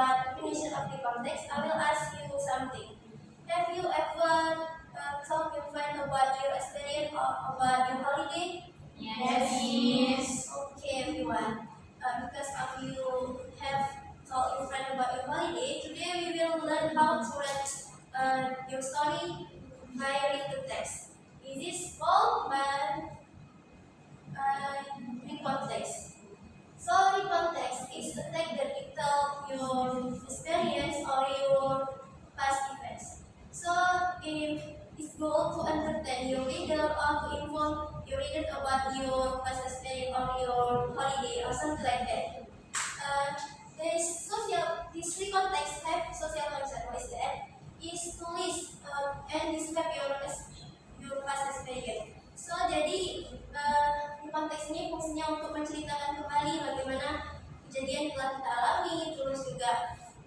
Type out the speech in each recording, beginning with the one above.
about definition of the context, I will ask you something. Have you ever talked with friends about your experience or about your holiday? Yes. Okay, everyone. Because of you have talked in front about your holiday, today we will learn how to write your story by reading the text. Is this called the context? So the context is the text that you tell your experience or your past events. So if it's goal to entertain your reader or to inform your reader about your past experience or your holiday or something like that. These three contexts have social function. What is that? Is to list and describe your past experience. So jadi di konteks ini fungsinya untuk menceritakan kembali bagaimana kejadian yang telah kita alami, terus juga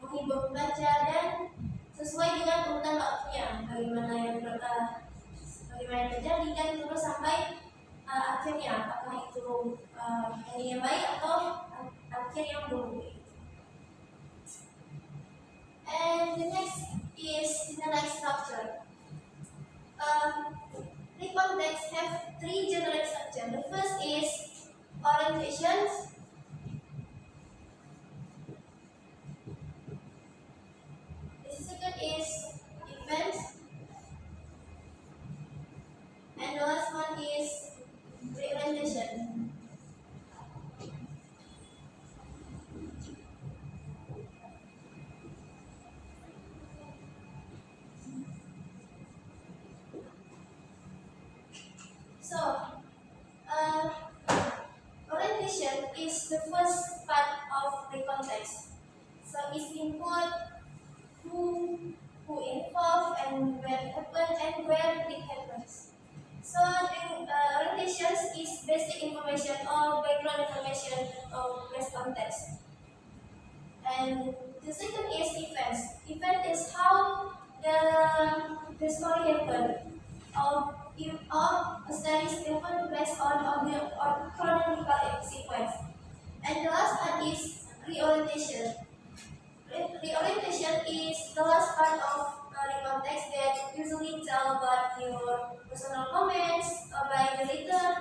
menghibur pembaca dan sesuai dengan urutan waktunya bagaimana yang terjadi dan terus sampai akhirnya apakah itu yang baik atau akhir yang buruk. And the next is the next structure. The context have three general structure. The first is orientations. The second is events. And the last one is reorientation. So, orientation is the first part of the context. So, it's include who involved and where it happened and where it happens. So, the orientations is basic information or background information of base context. And the second is events. Event is how the story happened. Or a study is given based on chronological sequence. And the last one is reorientation. Reorientation is the last part of the context that usually tell about your personal comments by the reader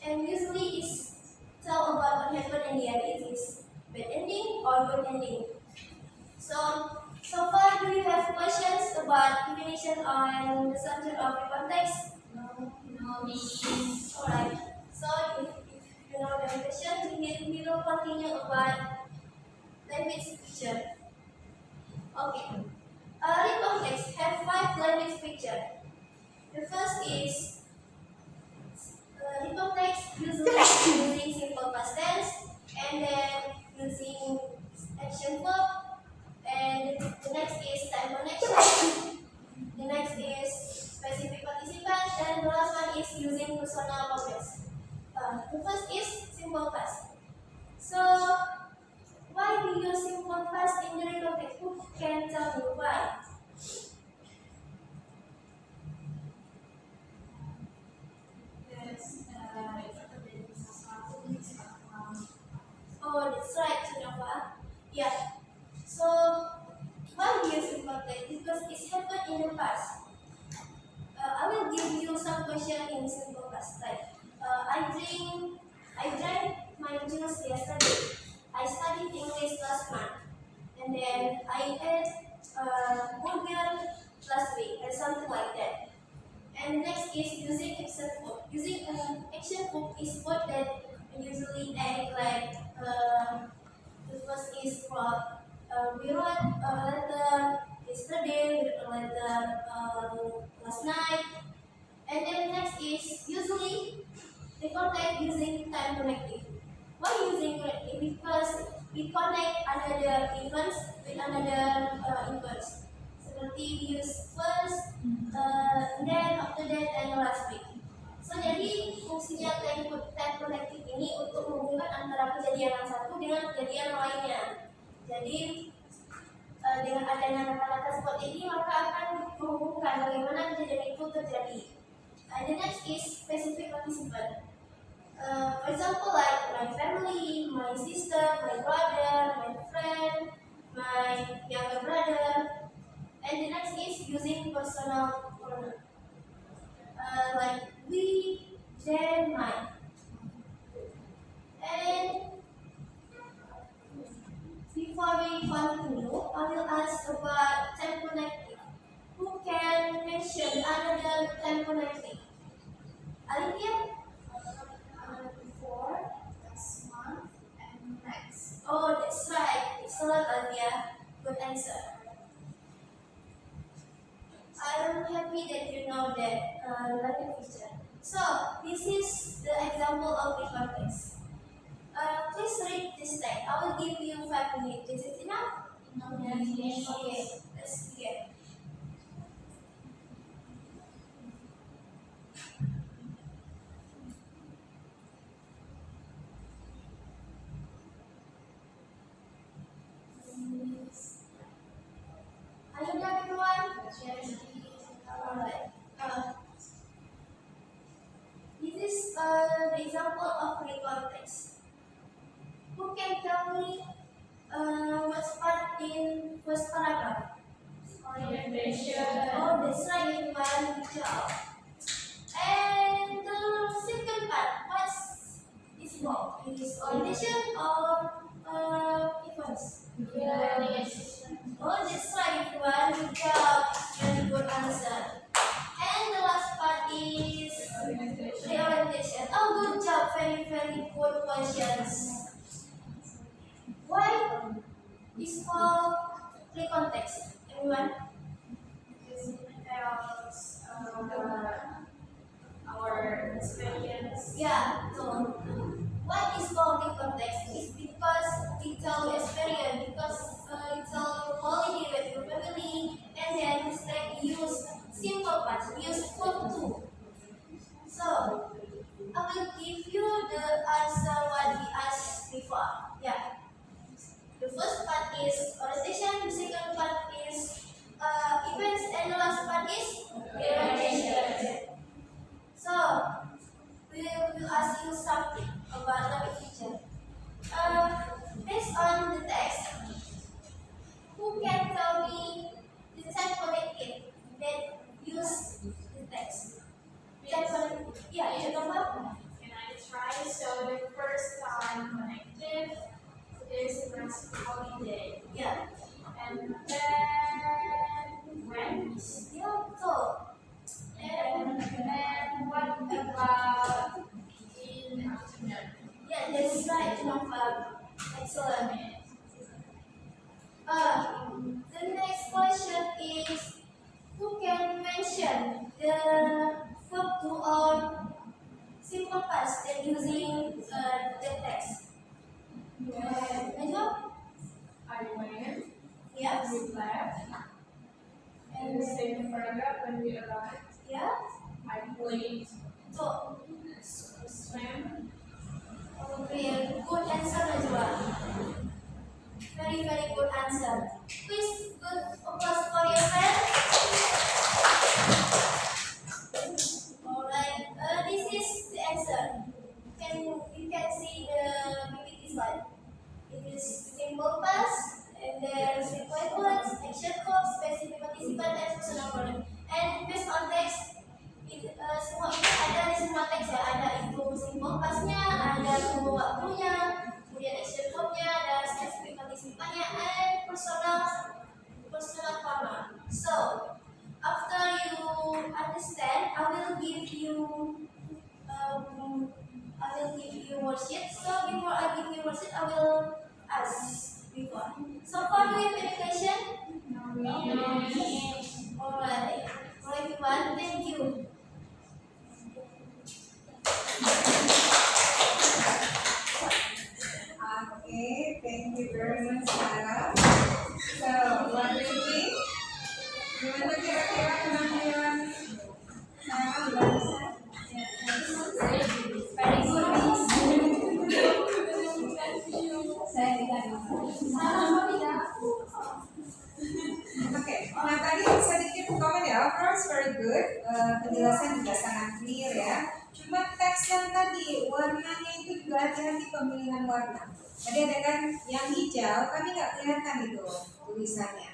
and usually is tell about what happened in the end. It is bad ending or good ending. So far, do you have questions about definition and the subject of the context? No, Miss. Alright. So if you know the question, we will continue about language feature. Okay. The context have 5 language feature. The first is the context usually using simple past tense and then using action verb. And the next is time connection. The next is specific participant, and the last one is using personal purpose. The first is simple past. So, why we use simple past in the context? Who can tell me why? Oh, that's right, Sunova. Yeah. So, why we use simple text? Because it's happened in the past. I will give you some question in simple past. Like, I drank my juice yesterday. I studied English last month, and then I ate burger last week, and something like that. And next is using action verb. Using action verb is word that usually act like the first is from we wrote a letter yesterday, we wrote a letter last night, and then next is usually they connect using time connective. Why using connective? Because we connect another events with another events. Seperti we use first, then after that, and last week. So jadi fungsinya time connective ini untuk menghubungkan antara kejadian yang satu dengan kejadian lainnya. Jadi dengan adanya kata-kata seperti ini maka akan menghubungkan bagaimana kejadian itu terjadi. The next is specific participant. For example, like my family, my sister, my brother, my friend, personal pronoun. Like we, they, mine. And before we continue, I will ask about time connecting. Who can mention another time connecting? Alithia? Before, next month, and next. Oh, that's right. Excellent, Alithia. Good answer. I'm happy that you know that learning feature. So, this is the example of the context. Please read this text. I will give you 5 minutes. Is it enough? Yes. Okay, let's begin. Are you done, everyone? Yes. Alright. This is the example of the context. Who can tell me what's part in first paragraph? Orientation. Oh, that's right, everyone. Good job. And the second part, what's this about? Is orientation or events? Learning. Oh, that's right, everyone. Good job. Very good answer. And the last part is reorientation. Oh, good job. Very, very good questions. Why is called pre-context? Everyone? Because it tells our experience. Yeah, so what is called pre-context is because it tells you experience, because it tells you holiday with your family, and then instead use simple parts, use verb too. So, I will give you the answer what we asked before. Yeah. The first part is orientation, the second part is events, and the last part is orientation. So, we will ask you something about the feature. Based on the text, who can tell me the time connected that use the text? Time connected. Yeah, you know what? Can I try? So the first time connective is last holiday. Yeah. And then when? Yeah, so. And what about in afternoon? Yeah, that's right, Nova. Excellent. The next question is, who can mention the verb to or simple past that using the text? Najwa? I went, Yes. we left, and the same paragraph when we arrived. Yeah. I played, So, swam. okay, good answer, Najwa. Very, very good answer. Please, good applause for your friend. Alright, this is the answer. You can see the PPT slide. It is simple past, and then simple words, action verb, specific participant, and personal pronoun. And based on text, semua itu ada di semua teks ya. Ada itu simple pastnya, ada tunggu waktunya, kemudian action verbnya, ada specific participannya, and personal pronoun. So, after you understand, worksheet. So before I give you worksheet, I will ask before. So far, do you have any question? Alright. For everyone, thank you. Okay, thank you very much, Sarah. So, what do you think? Gimana kira-kira penampilan Sarah barusan? Very good. Saya tidak bisa. Oke, nah tadi sedikit komen ya, overall it's very good. Penjelasan juga sangat clear ya. Cuma teks yang tadi warnanya itu juga hati-hati pemilihan warna. Tadi ada kan yang hijau, kami nggak kelihatan itu tulisannya.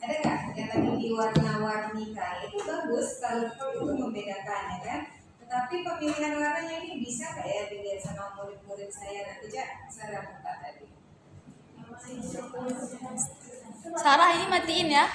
Ada nggak yang tadi diwarna-warni kayak itu bagus, colorful itu membedakan ya kan. Tetapi pemilihan warnanya ini bisa kayak dilihat sama murid-murid saya nanti cara buka tadi. Sarah ini matiin ya.